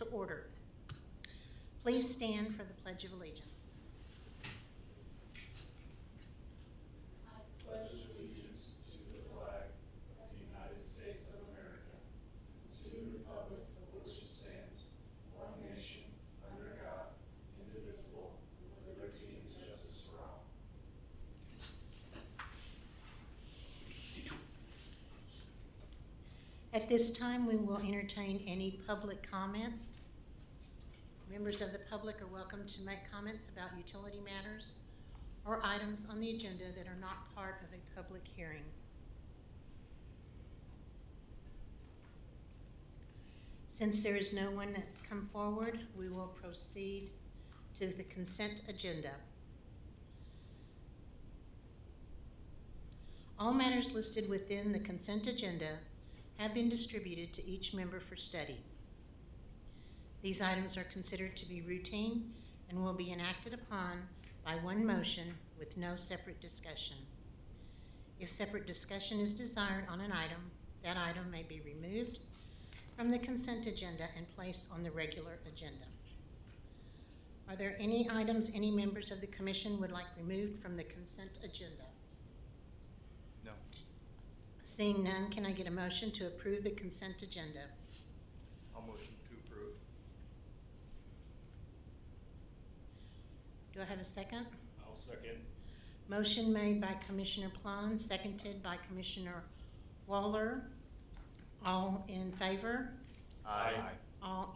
to order. Please stand for the Pledge of Allegiance. At this time, we will entertain any public comments. Members of the public are welcome to make comments about utility matters or items on the agenda that are not part of a public hearing. Since there is no one that's come forward, we will proceed to the consent agenda. All matters listed within the consent agenda have been distributed to each member for study. These items are considered to be routine and will be enacted upon by one motion with no separate discussion. If separate discussion is desired on an item, that item may be removed from the consent agenda and placed on the regular agenda. Are there any items any members of the commission would like removed from the consent agenda? No. Seeing none, can I get a motion to approve the consent agenda? I'll motion to approve. Do I have a second? I'll second. Motion made by Commissioner Plon, seconded by Commissioner Waller. All in favor? Aye.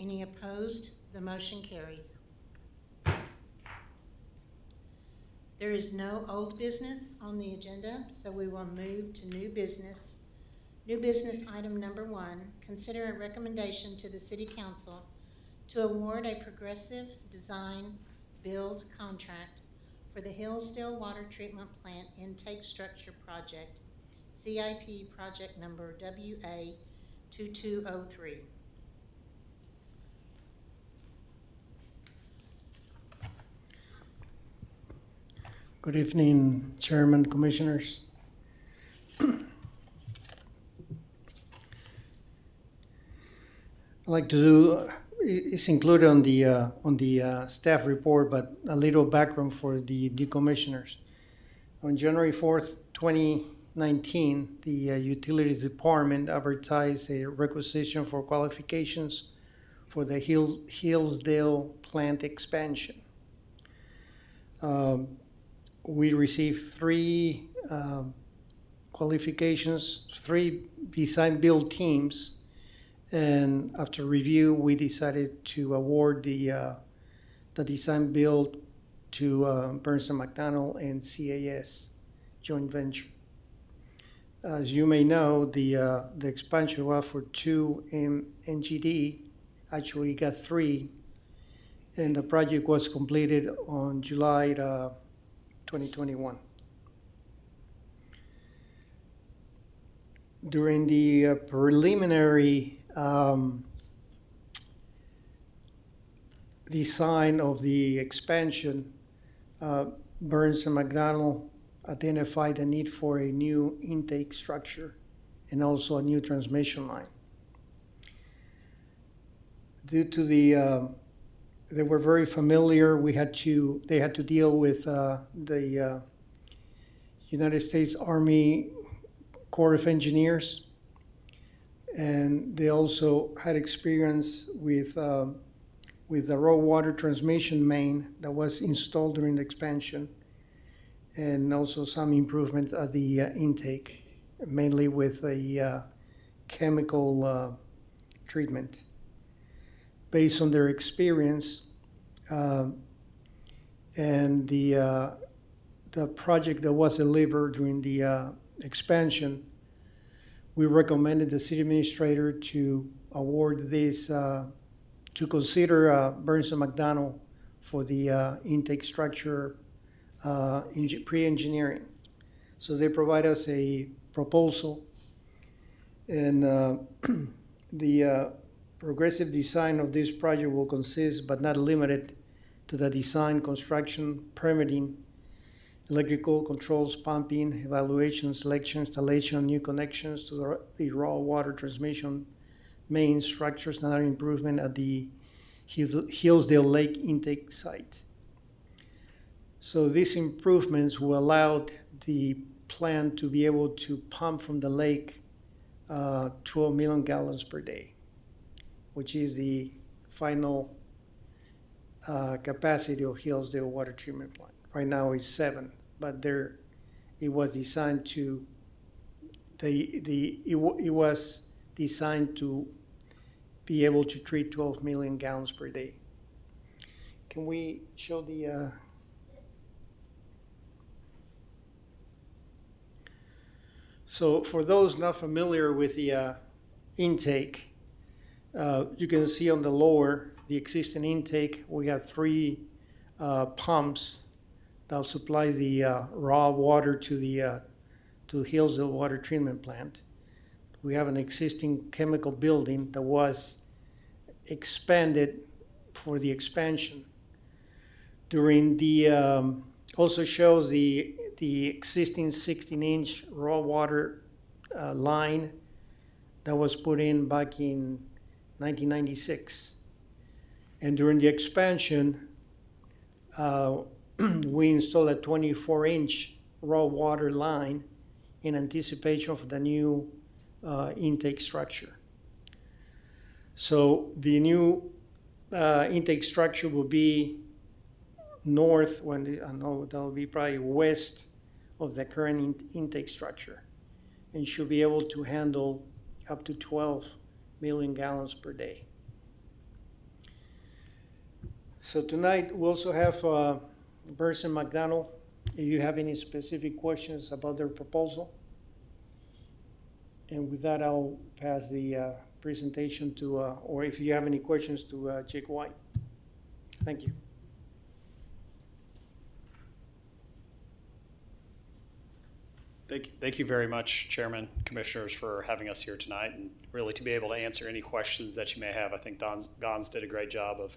Any opposed? The motion carries. There is no old business on the agenda, so we will move to new business. New business item number 1, consider a recommendation to the City Council to award a progressive design build contract for the Hillsdale Water Treatment Plant Intake Structure Project, CIP project number WA2203. Good evening, Chairman, Commissioners. I'd like to do, it's included on the staff report, but a little background for the new commissioners. On January 4th, 2019, the Utilities Department advertised a requisition for qualifications for the Hillsdale plant expansion. We received 3 qualifications, 3 design build teams, and after review, we decided to award the design build to Burns & McDonnell and CAS joint venture. As you may know, the expansion was for 2 NGD, actually got 3, and the project was completed on July 2021. During the preliminary design of the expansion, Burns & McDonnell identified the need for a new intake structure and also a new transmission line. Due to they were very familiar. They had to deal with the United States Army Corps of Engineers, and they also had experience with the raw water transmission main that was installed during the expansion, and also some improvements at the intake, mainly with a chemical treatment. Based on their experience and the project that was delivered during the expansion, we recommended the city administrator to award this, to consider Burns & McDonnell for the intake structure pre-engineering. So they provide us a proposal, and the progressive design of this project will consist, but not limited to, the design, construction, permitting, electrical controls, pumping, evaluation, selection, installation, new connections to the raw water transmission main structures, and other improvement at the Hillsdale Lake intake site. So these improvements will allow the plant to be able to pump from the lake 12 million gallons per day, which is the final capacity of Hillsdale Water Treatment Plant. Right now it's 7, but it was designed to it was designed to be able to treat 12 million gallons per day. Can we show the So for those not familiar with the intake, you can see on the lower the existing intake. We have 3 pumps that supply the raw water to Hillsdale Water Treatment Plant. We have an existing chemical building that was expanded for the expansion. During the also shows the existing 16-inch raw water line that was put in back in 1996. And during the expansion, we installed a 24-inch raw water line in anticipation of the new intake structure. So the new intake structure will be north, I know that will be probably west of the current intake structure, and should be able to handle up to 12 million gallons per day. So tonight we also have Burns and McDonald. If you have any specific questions about their proposal. And with that, I'll pass the presentation to, or if you have any questions, to Jake White. Thank you. Thank you very much, Chairman, Commissioners, for having us here tonight, and really to be able to answer any questions that you may have. I think Gons did a great job of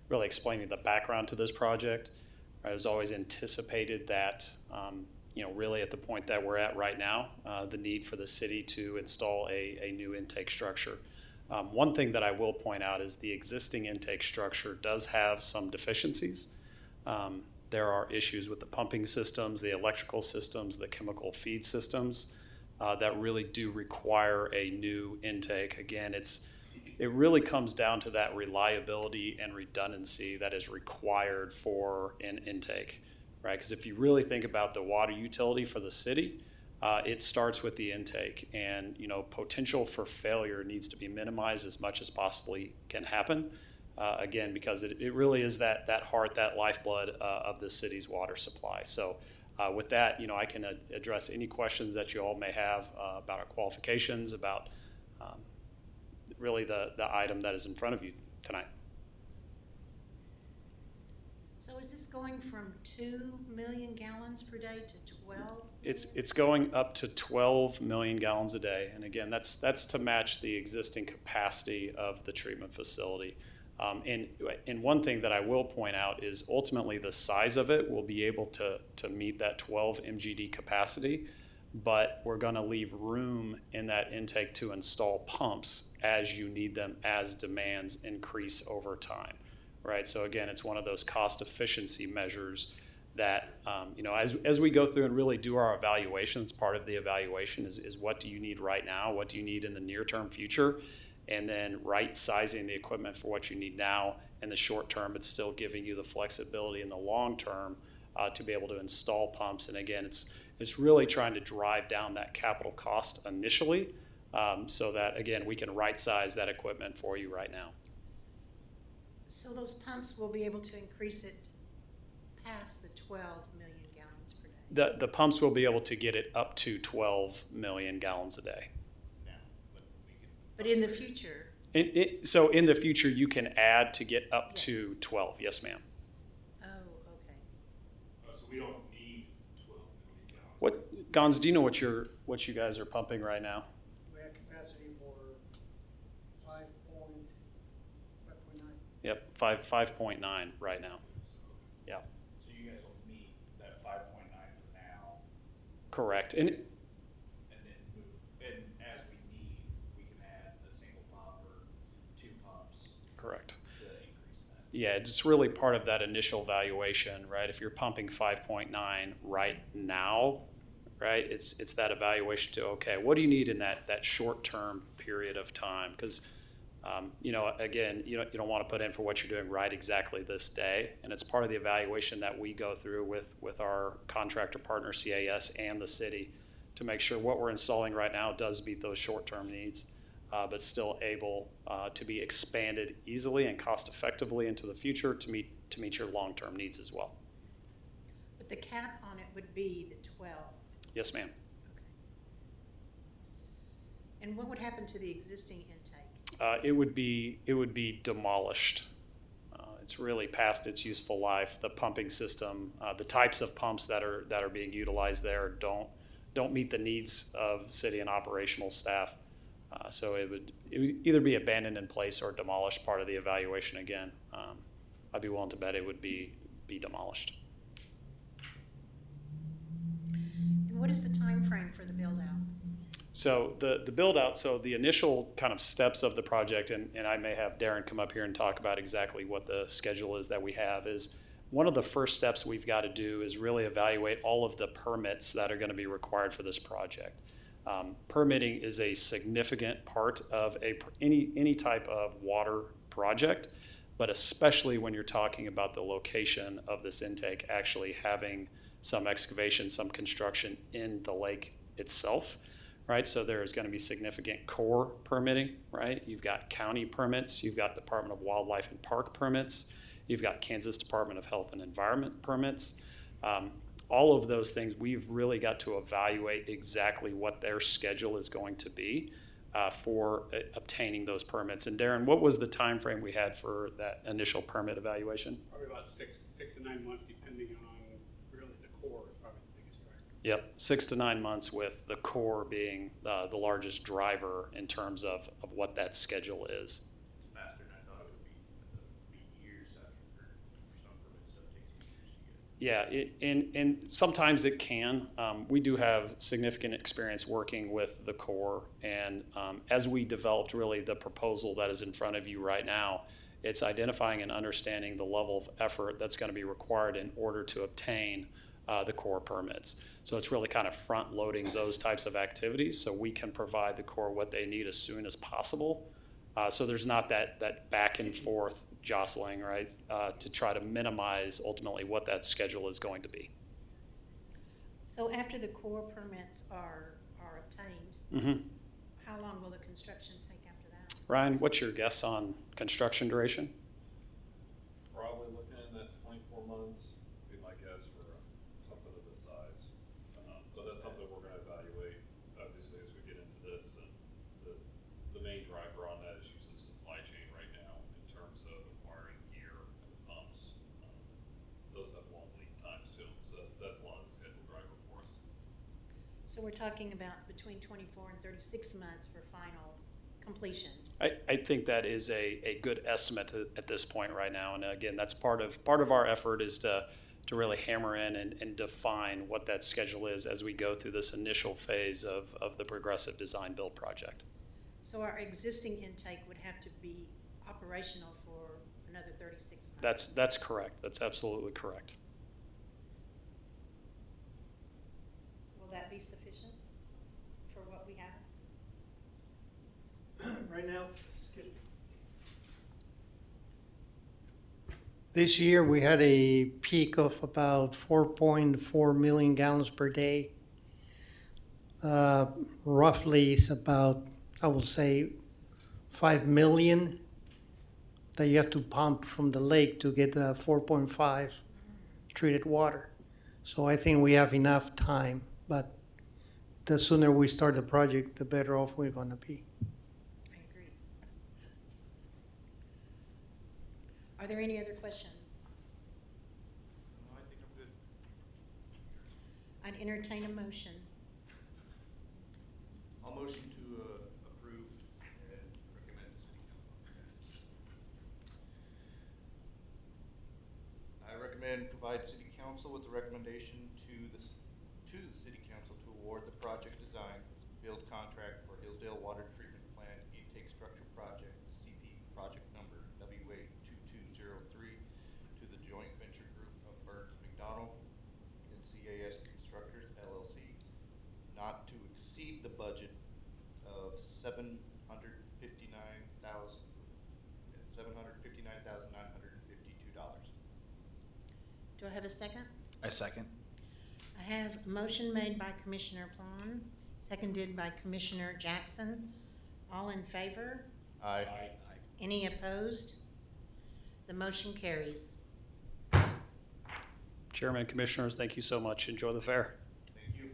really explaining the background to this project. I was always anticipated that, really at the point that we're at right now, the need for the city to install a new intake structure. One thing that I will point out is the existing intake structure does have some deficiencies. There are issues with the pumping systems, the electrical systems, the chemical feed systems that really do require a new intake. Again, it really comes down to that reliability and redundancy that is required for an intake, right? Because if you really think about the water utility for the city, it starts with the intake, and potential for failure needs to be minimized as much as possibly can happen. Again, because it really is that heart, that lifeblood of the city's water supply. So with that, I can address any questions that you all may have about our qualifications, about really the item that is in front of you tonight. So is this going from 2 million gallons per day to 12? It's going up to 12 million gallons a day. And again, that's to match the existing capacity of the treatment facility. And one thing that I will point out is ultimately the size of it will be able to meet that 12 MGD capacity, but we're going to leave room in that intake to install pumps as you need them, as demands increase over time, right? So again, it's one of those cost efficiency measures that, as we go through and really do our evaluations, part of the evaluation is what do you need right now? What do you need in the near term future? And then right sizing the equipment for what you need now. In the short term, it's still giving you the flexibility in the long term to be able to install pumps. And again, it's really trying to drive down that capital cost initially so that, again, we can right size that equipment for you right now. So those pumps will be able to increase it past the 12 million gallons per day? The pumps will be able to get it up to 12 million gallons a day. But in the future? So in the future, you can add to get up to 12. Yes, ma'am. Oh, okay. So we don't need 12 million gallons. What, Gons, do you know what you guys are pumping right now? We have capacity for 5.9. Yep, 5.9 right now. Yeah. So you guys will meet that 5.9 for now. Correct. And then move, and as we need, we can add a single pump or 2 pumps Correct. to increase Yeah, it's really part of that initial valuation, right? If you're pumping 5.9 right now, right, it's that evaluation to, okay, what do you need in that short-term period of time? Because, again, you don't want to put in for what you're doing right exactly this day. And it's part of the evaluation that we go through with our contractor partner, CAS, and the city to make sure what we're installing right now does meet those short-term needs, but still able to be expanded easily and cost-effectively into the future to meet your long-term needs as well. But the cap on it would be the 12. Yes, ma'am. Okay. And what would happen to the existing intake? It would be demolished. It's really past its useful life. The pumping system, the types of pumps that are being utilized there don't meet the needs of city and operational staff. So it would either be abandoned in place or demolished. Part of the evaluation again. I'd be willing to bet it would be demolished. And what is the time frame for the build out? So the build out, so the initial kind of steps of the project, and I may have Darren come up here and talk about exactly what the schedule is that we have, is one of the first steps we've got to do is really evaluate all of the permits that are going to be required for this project. Permitting is a significant part of any type of water project, but especially when you're talking about the location of this intake, actually having some excavation, some construction in the lake itself. Right, so there is going to be significant core permitting, right? You've got county permits, you've got Department of Wildlife and Park permits, you've got Kansas Department of Health and Environment permits. All of those things, we've really got to evaluate exactly what their schedule is going to be for obtaining those permits. And Darren, what was the time frame we had for that initial permit evaluation? Probably about six to 9 months, depending on really the core is probably the biggest driver. Yep, 6 to 9 months, with the core being the largest driver in terms of what that schedule is. It's faster than I thought it would be. It'd be years after for some permit stuff takes years to get. Yeah, and sometimes it can. We do have significant experience working with the Corps, and as we developed really the proposal that is in front of you right now, it's identifying and understanding the level of effort that's going to be required in order to obtain the Corps permits. So it's really kind of front loading those types of activities so we can provide the Corps what they need as soon as possible. So there's not that back and forth jostling, right, to try to minimize ultimately what that schedule is going to be. So after the core permits are obtained, Mm-hmm. how long will the construction take after that? Ryan, what's your guess on construction duration? Probably looking in that 24 months, be my guess for something of this size. But that's something we're gonna evaluate, obviously, as we get into this. And the main driver on that is usually supply chain right now in terms of acquiring gear and the pumps. Those have long lead times to them, so that's one of the schedule driver for us. So we're talking about between 24 and 36 months for final completion. I think that is a good estimate at this point right now. And again, that's part of our effort is to really hammer in and define what that schedule is as we go through this initial phase of the progressive design build project. So our existing intake would have to be operational for another 36 months. That's correct. That's absolutely correct. Will that be sufficient for what we have? Right now, this year we had a peak of about 4.4 million gallons per day. Roughly it's about, I will say, 5 million that you have to pump from the lake to get the 4.5 treated water. So I think we have enough time, but the sooner we start the project, the better off we're gonna be. I agree. Are there any other questions? No, I think I'm good. I'd entertain a motion. I'll motion to approve and recommend to city council. I recommend provide city council with the recommendation to the city council to award the project design build contract for Hillsdale Water Treatment Plant intake structure project, CP project number WA 2203 Do I have a second? I second. I have a motion made by Commissioner Plon, seconded by Commissioner Jackson. All in favor? Aye. Any opposed? The motion carries. Chairman, Commissioners, thank you so much. Enjoy the fair. Thank you.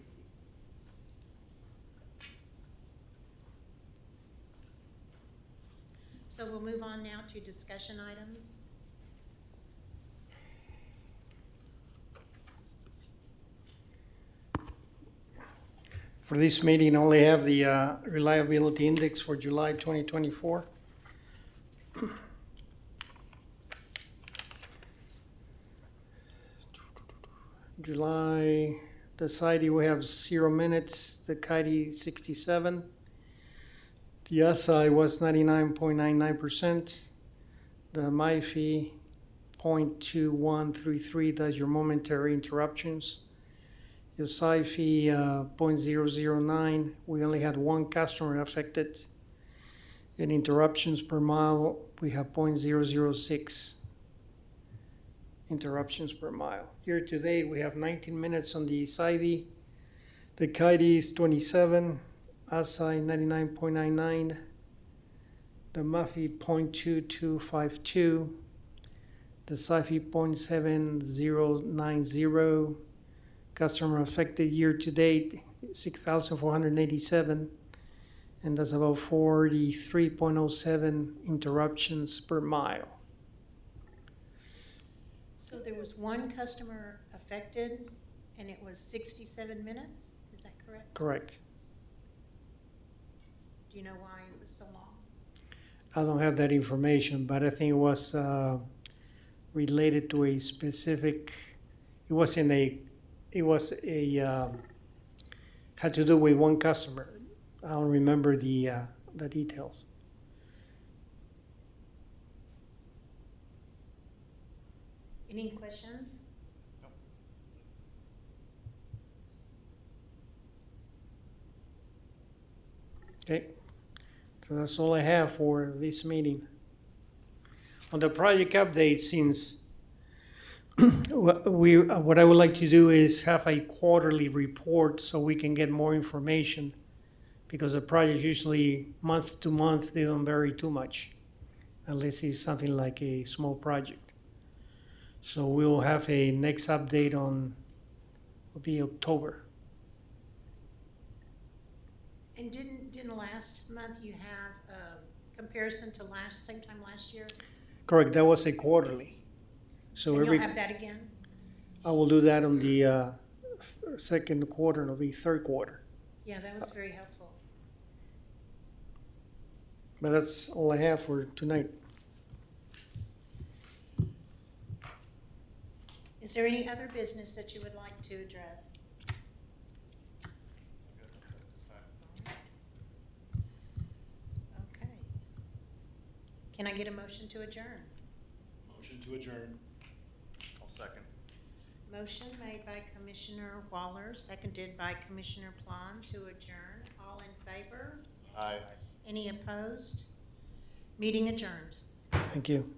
So we'll move on now to discussion items. For this meeting, I only have the reliability index for July 2024. July, the SIDE, we have 0 minutes, the CIDE 67. The SI was 99.99%. The MIFI 0.2133, that's your momentary interruptions. Your SIFI 0.009, we only had one customer affected. In interruptions per mile, we have 0.006 interruptions per mile. Year to date, we have 19 minutes on the SIDE. The CIDE is 27, ASI 99.99, the MAFI 0.2252, the SIFI 0.7090, customer affected year to date 6,487, and that's about 43.07 interruptions per mile. So there was one customer affected, and it was 67 minutes? Is that correct? Correct. Do you know why it was so long? I don't have that information, but I think it was related to a specific, had to do with one customer. I don't remember the details. Any questions? No. Okay, so that's all I have for this meeting. On the project update, since what I would like to do is have a quarterly report so we can get more information, because the projects usually month to month, they don't vary too much, unless it's something like a small project. So we'll have a next update on, will be October. And didn't last month you have a comparison to same time last year? Correct, that was a quarterly. So And every, you'll have that again? I will do that on the second quarter, it'll be third quarter. Yeah, that was very helpful. But that's all I have for tonight. Is there any other business that you would like to address? Okay. Can I get a motion to adjourn? Motion to adjourn. I'll second. Motion made by Commissioner Waller, seconded by Commissioner Plon to adjourn. All in favor? Aye. Any opposed? Meeting adjourned. Thank you.